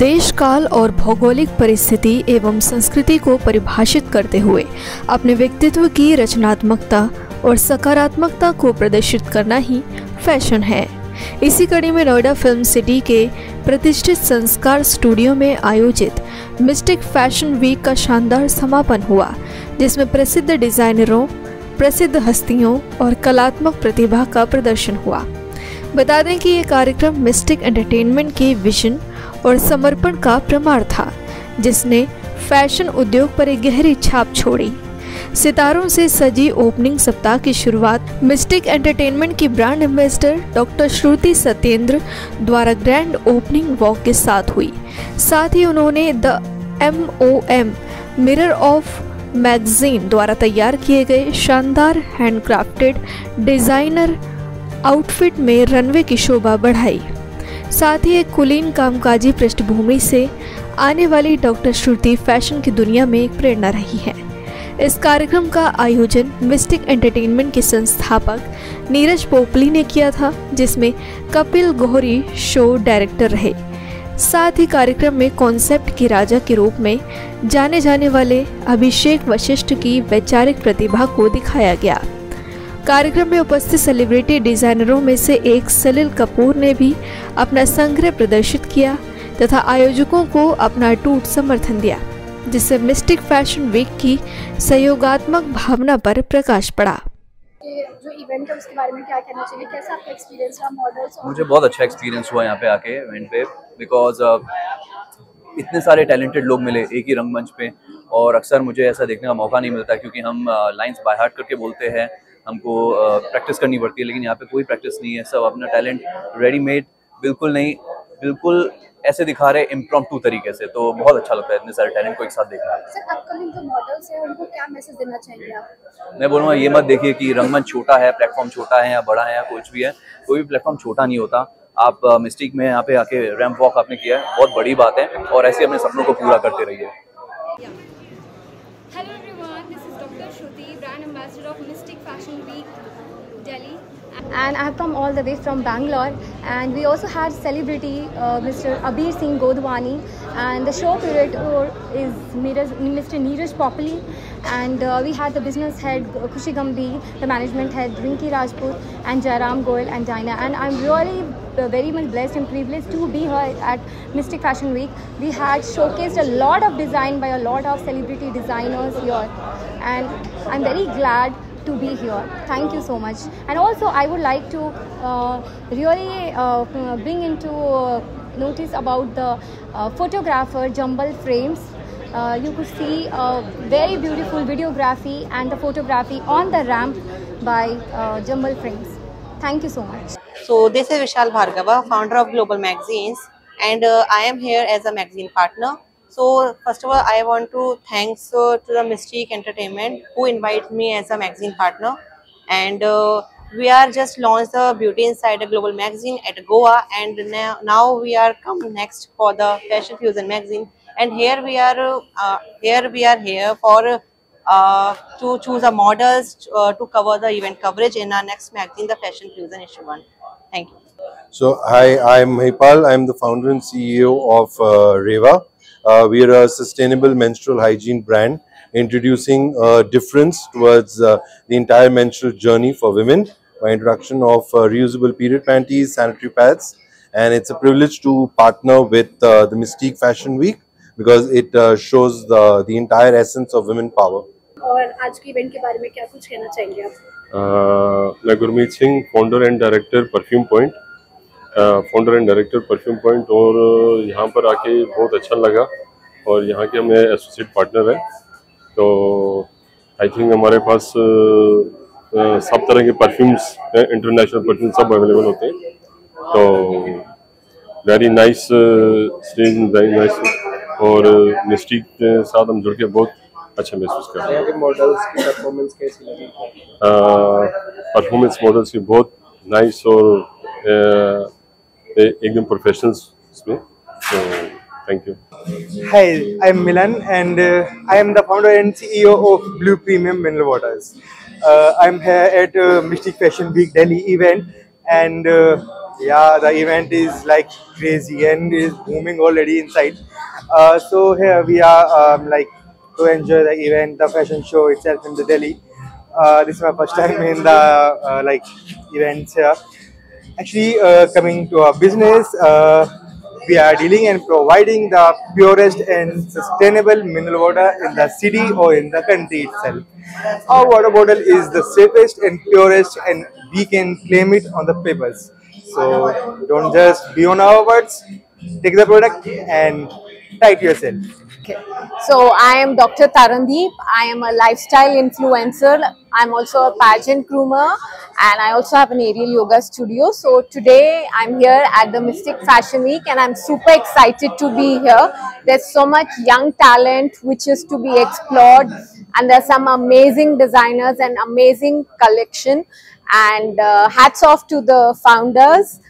देश काल और भौगोलिक परिस्थिति एवं संस्कृति को परिभाषित करते हुए अपने व्यक्तित्व की रचनात्मकता और सकारात्मकता को प्रदर्शित करना ही फैशन है। इसी कड़ी में नोएडा फिल्म सिटी के प्रतिष्ठित संस्कार स्टूडियो में आयोजित मिस्टिक फैशन वीक का शानदार समापन हुआ, जिसमें प्रसिद्ध डिजाइनरों, प्रसिद्ध हस्तियों और कलात्मक प्रतिभा का प्रदर्शन हुआ। बता दें कि ये कार्यक्रम मिस्टिक एंटरटेनमेंट के विजन और समर्पण का प्रमाण था, जिसने फैशन उद्योग पर एक गहरी छाप छोड़ी। सितारों से सजी ओपनिंग सप्ताह की शुरुआत मिस्टिक एंटरटेनमेंट की ब्रांड एम्बेसडर डॉक्टर श्रुति सत्येंद्र द्वारा ग्रैंड ओपनिंग वॉक के साथ हुई। साथ ही उन्होंने the MOM mirror of magazine द्वारा तैयार किए गए शानदार हैंडक्राफ्टेड डिजाइनर आउटफिट में रनवे की शोभा बढ़ाई। साथ ही एक कुलीन कामकाजी पृष्ठभूमि से आने वाली डॉक्टर श्रुति फैशन की दुनिया में एक प्रेरणा रही है। इस कार्यक्रम का आयोजन मिस्टिक एंटरटेनमेंट के संस्थापक नीरज पोपली ने किया था, जिसमें कपिल गोहरी शो डायरेक्टर रहे। साथ ही कार्यक्रम में कॉन्सेप्ट के राजा के रूप में जाने जाने वाले अभिषेक वशिष्ठ की वैचारिक प्रतिभा को दिखाया गया। कार्यक्रम में उपस्थित सेलिब्रिटी डिजाइनरों में से एक सलील कपूर ने भी अपना संग्रह प्रदर्शित किया तथा आयोजकों को अपना अटूट समर्थन दिया, जिससे मिस्टिक फैशन वीक की सहयोगात्मक भावना पर प्रकाश पड़ा। जो इवेंट है उसके बारे में क्या कहना चाहिए, कैसा आपका एक्सपीरियंस रहा मॉडल्स? मुझे बहुत अच्छा एक्सपीरियंस हुआ यहाँ पे आके इवेंट पे, बिकॉज इतने सारे टैलेंटेड लोग मिले एक ही रंगमंच पे, और अक्सर मुझे ऐसा देखने का मौका नहीं मिलता क्योंकि हम लाइंस बाय हार्ट करके बोलते हैं, हमको प्रैक्टिस करनी पड़ती है, लेकिन यहाँ पे कोई प्रैक्टिस नहीं है। सब अपना टैलेंट रेडीमेड, बिल्कुल ऐसे दिखा रहे इम्प्रॉम्प्टू तरीके से, तो बहुत अच्छा लगता है इतने सारे टैलेंट को एक साथ देखना। सर, अपकमिंग जो मॉडल्स हैं उनको क्या मैसेज देना चाहेंगे आप? मैं बोलूँगा ये मत देखिए कि रंगमंच छोटा है, प्लेटफॉर्म छोटा है या बड़ा है या कुछ भी है, कोई भी प्लेटफॉर्म छोटा नहीं होता। आप मिस्टिक में यहाँ पे आके रैंप वॉक आपने किया है, बहुत बड़ी बात है, और ऐसे अपने सपनों को पूरा करते रहिए। Hello everyone, this is Dr. Shruti, brand ambassador of Mystic Fashion Week, Delhi. And I have come all the way from Bangalore, and we also had celebrity Mr. Abir Singh Godwani, and the show curator is Mr. Neeraj Popoli, and we had the business head Khushi Gambhir, the management head Rinki Rajput, and Jairam Goyal and Jaina. And I'm really very much blessed and privileged to be here at Mystic Fashion Week. We had showcased a lot of design by a lot of celebrity designers here, and I'm very glad to be here. Thank you so much. And also I would like to really bring into notice about the photographer Jumble Frames. You could see very beautiful videography and the photography on the ramp by Jumble Frames. Thank you so much. So this is Vishal Bhargava, founder of Global Magazines, and I am here as a magazine partner. So first of all, I want to thanks to the Mystic Entertainment who invited me as a magazine partner, and we are just launched the Beauty Insider Global Magazine at Goa, and now we are come next for the Fashion Fusion magazine, and here we are here for to choose a models to cover the event coverage in our next magazine, the Fashion Fusion issue 1. Thank you. So hi, I'm Mahipal. I'm the founder and CEO of Reva. We are a sustainable menstrual hygiene brand introducing a difference towards the entire menstrual journey for women by introduction of reusable period panties, sanitary pads, and it's a privilege to partner with the Mystique Fashion Week because it shows the entire essence of women power. और आज के event के बारे में क्या कुछ कहना चाहेंगे आप? मैं Gurmeet Singh, founder and director perfume point, और यहाँ पर आके बहुत अच्छा लगा, और यहाँ के हम एसोसिएट पार्टनर हैं। तो आई थिंक हमारे पास सब तरह के परफ्यूम्स, इंटरनेशनल परफ्यूम सब अवेलेबल होते हैं। तो very nice stage, very nice, और मिस्टिक के साथ हम जुड़ के बहुत अच्छा महसूस कर रहे हैं। मॉडल्स की परफॉर्मेंस कैसी लगी? परफॉर्मेंस मॉडल्स की बहुत नाइस और एकदम प्रोफेशनल्स इसमें। Thank you. Hi, I'm Milan, and I am the founder and CEO of Blue Premium Mineral Waters. I'm here at Mystic Fashion Week Delhi event, and Yeah, the event is like crazy and is booming already inside. So here we are like to enjoy the event, the fashion show itself in the Delhi. This is my first time in the like events here. Actually, coming to our business, we are dealing and providing the purest and sustainable mineral water in the city or in the country itself. Our water bottle is the safest and purest, and we can claim it on the papers. So don't just be on our words. Take the product and try it yourself. Okay. So I am Dr. Tarandeep. I am a lifestyle influencer. I'm also a pageant groomer, and I also have an aerial yoga studio. So today I'm here at the Mystic Fashion Week, and I'm super excited to be here. There's so much young talent which is to be explored, and there's some amazing designers and amazing collection. And hats off to the founders.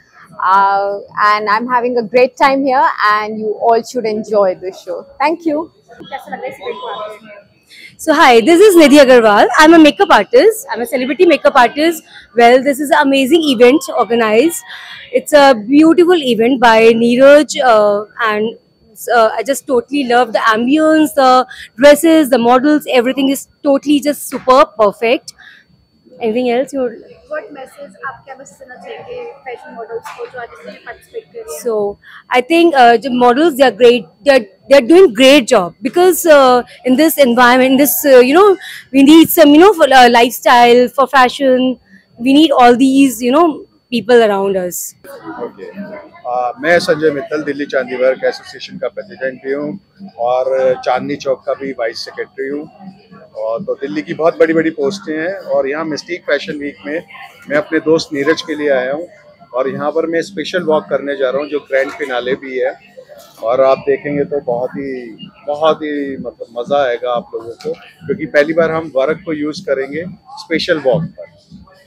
And I'm having a great time here, and you all should enjoy this show. Thank you. कैसा लग रहा है इस event को आके? So hi, this is Nidhi Agarwal. I'm a makeup artist. I'm a celebrity makeup artist. Well, this is an amazing event organized. It's a beautiful event by Neeraj, and I just totally love the ambience, the dresses, the models. Everything is totally just superb, perfect. Anything else you're? What message आप क्या message देना चाहेंगे fashion models को जो आज इसमें participate कर रही हैं? So I think the models, they are great. They're doing great job, because in this environment, this we need some for lifestyle, for fashion. We need all these people around us. Okay मैं संजय मित्तल दिल्ली चांदी work association का president भी हूँ और चांदनी चौक का भी vice secretary हूँ। और तो दिल्ली की बहुत बड़ी बड़ी पोस्टें हैं और यहाँ मिस्टिक फैशन वीक में मैं अपने दोस्त नीरज के लिए आया हूँ और यहाँ पर मैं स्पेशल वॉक करने जा रहा हूँ जो ग्रैंड फिनाले भी है। और आप देखेंगे तो बहुत ही मतलब मज़ा आएगा आप लोगों को, क्योंकि पहली बार हम वर्क को यूज़ करेंगे स्पेशल वॉक पर।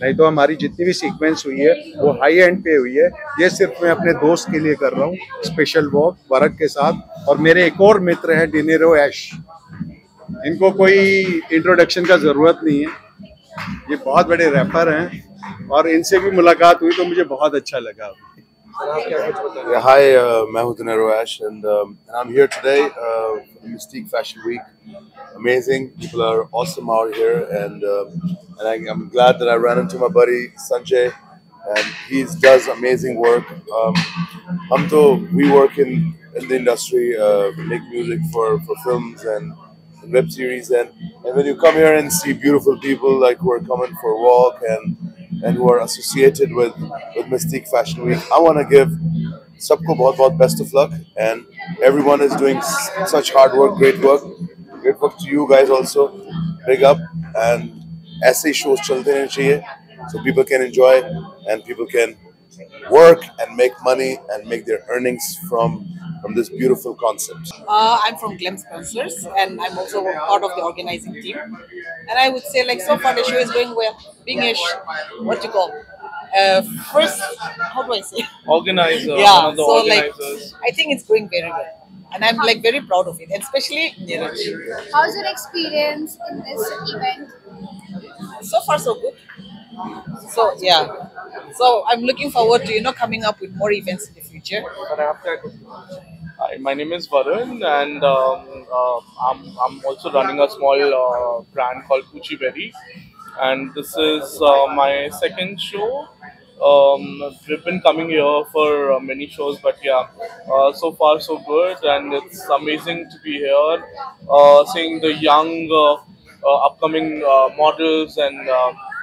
नहीं तो हमारी जितनी भी सीक्वेंस हुई है वो हाई एंड पे हुई है। ये सिर्फ मैं अपने दोस्त के लिए कर रहा हूँ स्पेशल वॉक वर्क के साथ। और मेरे एक और मित्र हैं डिनेरो ऐश, इनको कोई इंट्रोडक्शन का ज़रूरत नहीं है, ये बहुत बड़े रैपर हैं और इनसे भी मुलाकात हुई तो मुझे बहुत अच्छा लगा। Yeah, hi, मैं हूँ Dinero Ash, and I'm here today for the Mystique Fashion Week. Amazing, people are awesome out here, and I'm glad that I ran into my buddy Sanjay, and he does amazing work. We work in the industry, make music for films and web series, and when you come here and see beautiful people like who are coming for a walk and who are associated with Mystique Fashion Week, I want to give sabko bahut best of luck, and everyone is doing such hard work, great work to you guys also. Big up, and aise shows chalte rehne chahiye so people can enjoy and people can work and make money and make their earnings from this beautiful concept. I'm from Glam Sponsors, and I'm also part of the organizing team. And I would say, like, so far the show is going well. Being a first, how do I say? Organizer. Yeah, one of the so organizers. like, I think it's going very well, and I'm like very proud of it, and especially Neeraj. How's your experience in this event? So far, so good. So yeah, so I'm looking forward to coming up with more events in the future. Hi, my name is Varun, and I'm also running a small brand called Kuchi Berry, and this is my second show. We've been coming here for many shows, but yeah, so far so good, and it's amazing to be here, seeing the young upcoming models and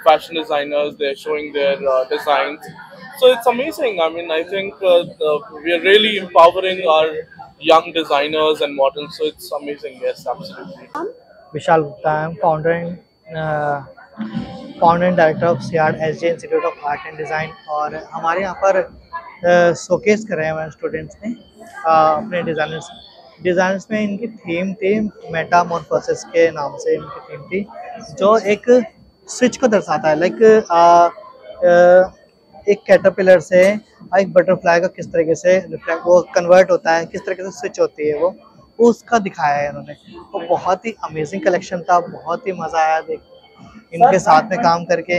fashion designers. They're showing their designs. So it's amazing. I mean, I think we are really empowering our young designers and models. So it's amazing. Yes, absolutely. Vishal Gupta, I am founder and director of SIAD SJ Institute of Art and Design. और हमारे यहाँ पर showcase कर रहे हैं हमारे students ने अपने डिज़ाइनर्स में इनकी थीम थी मेटामॉर्फोसिस के नाम से इनकी थीम थी, जो एक स्विच को दर्शाता है। लाइक एक कैटरपिलर से एक बटरफ्लाई का किस तरीके से वो कन्वर्ट होता है, किस तरीके से स्विच होती है, वो उसका दिखाया है इन्होंने। वो बहुत ही अमेजिंग कलेक्शन था, बहुत ही मज़ा आया इनके साथ में काम करके,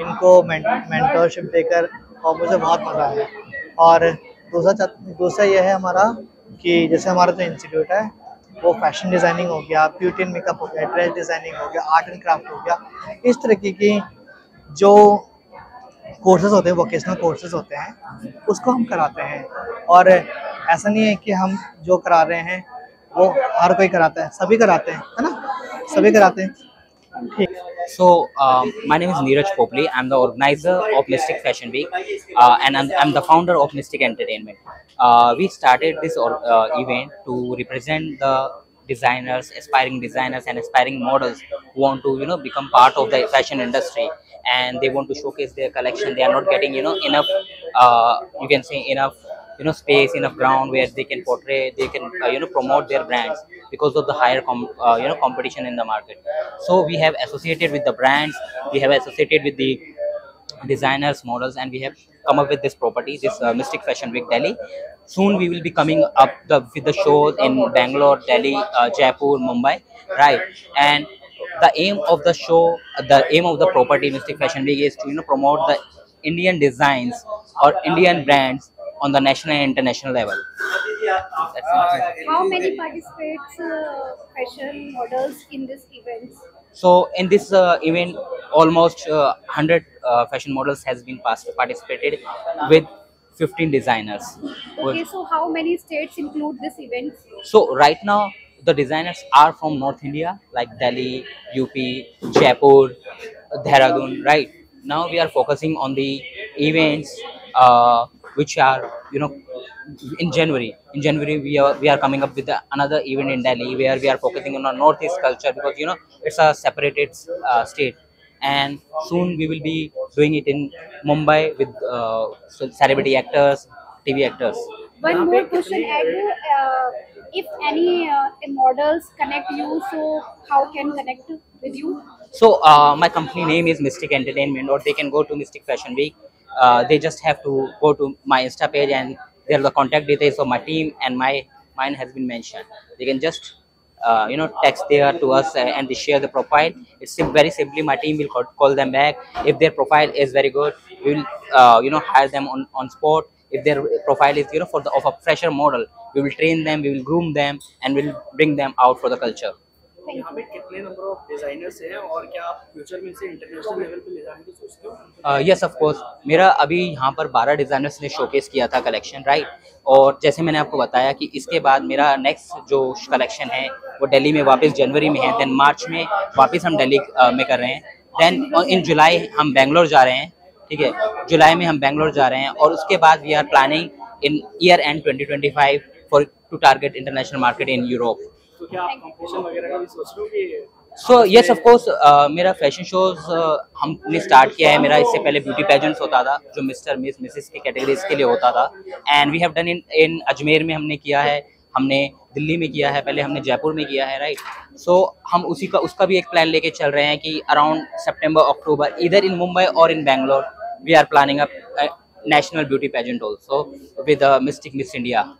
इनको मेंटरशिप देकर और मुझे बहुत मज़ा आया। और दूसरा ये है हमारा कि जैसे हमारा जो इंस्टीट्यूट है वो फैशन डिज़ाइनिंग हो गया, ब्यूटी एंड मेकअप हो गया, ड्रेस डिज़ाइनिंग हो गया, आर्ट एंड क्राफ्ट हो गया, इस तरीके की जो कोर्सेज होते हैं, वोकेशनल कोर्सेज होते हैं, उसको हम कराते हैं। और ऐसा नहीं है कि हम जो करा रहे हैं वो हर कोई कराता है, सभी कराते हैं, है ना, सभी कराते हैं। So, my name is Neeraj Popli. I'm the organizer of Mystic Fashion Week, and I'm the founder of Mystic Entertainment. We started this event to represent the designers, aspiring designers, and aspiring models who want to, become part of the fashion industry, and they want to showcase their collection. They are not getting, enough, you can say enough, space, enough ground where they can portray, they can, promote their brands because of the higher, competition in the market. So we have associated with the brands, we have associated with the designers, models, and we have come up with this property, this Mystic Fashion Week Delhi. Soon we will be coming up with the shows in Bangalore, Delhi, Jaipur, Mumbai, right? And the aim of the show, the aim of the property Mystic Fashion Week is to promote the Indian designs or Indian brands on the national and international level. How many participants, fashion models in this event? So in this event, almost 100 fashion models has been participated with 15 designers. Okay, so how many states include this event? So right now the designers are from North India like Delhi, UP, Jaipur, Dehradun. Right now we are focusing on the events which are in January. In January we are coming up with another event in Delhi where we are focusing on our Northeast culture because it's a separated state, and soon we will be doing it in Mumbai with celebrity actors, TV actors. One more question, Ed. If any models connect you, so how can connect with you? So my company name is Mystic Entertainment, or they can go to Mystic Fashion Week. They just have to go to my Insta page and there are the contact details of my team, and mine has been mentioned. They can just text there to us and they share the profile. It's very simply my team will call them back. If their profile is very good, we will hire them on spot. If their profile is of a fresher model, we will train them, we will groom them, and we will bring them out for the culture. यहाँ पे कितने number of designers हैं और क्या आप future में इसे international level पे ले जाने की सोचते हो? यस ऑफ कोर्स, मेरा अभी यहाँ पर 12 डिजाइनर्स ने शोकेस किया था कलेक्शन, राइट। और जैसे मैंने आपको बताया कि इसके बाद मेरा नेक्स्ट जो कलेक्शन है वो दिल्ली में वापस जनवरी में है, देन मार्च में वापस हम दिल्ली में कर रहे हैं, देन इन जुलाई हम बेंगलोर जा रहे हैं, ठीक है, जुलाई में हम बेंगलोर जा रहे हैं, और उसके बाद we are planning in year end 2025 for to target international market in Europe. तो क्या आप कंपटीशन वगैरह का भी सोच रहे हो कि? सो यस ऑफ कोर्स, मेरा फैशन शोज हमने स्टार्ट किया है। मेरा इससे पहले ब्यूटी पेजेंट्स होता था जो मिस्टर मिस मिसेस की कैटेगरीज के लिए होता था, and we have done in Ajmer में हमने किया है, हमने दिल्ली में किया है, पहले हमने जयपुर में किया है, राइट। सो हम उसका भी एक प्लान लेके चल रहे हैं कि अराउंड सितंबर अक्टूबर इधर इन मुंबई और in Bangalore we are planning a national beauty pageant also with Mystic Miss India.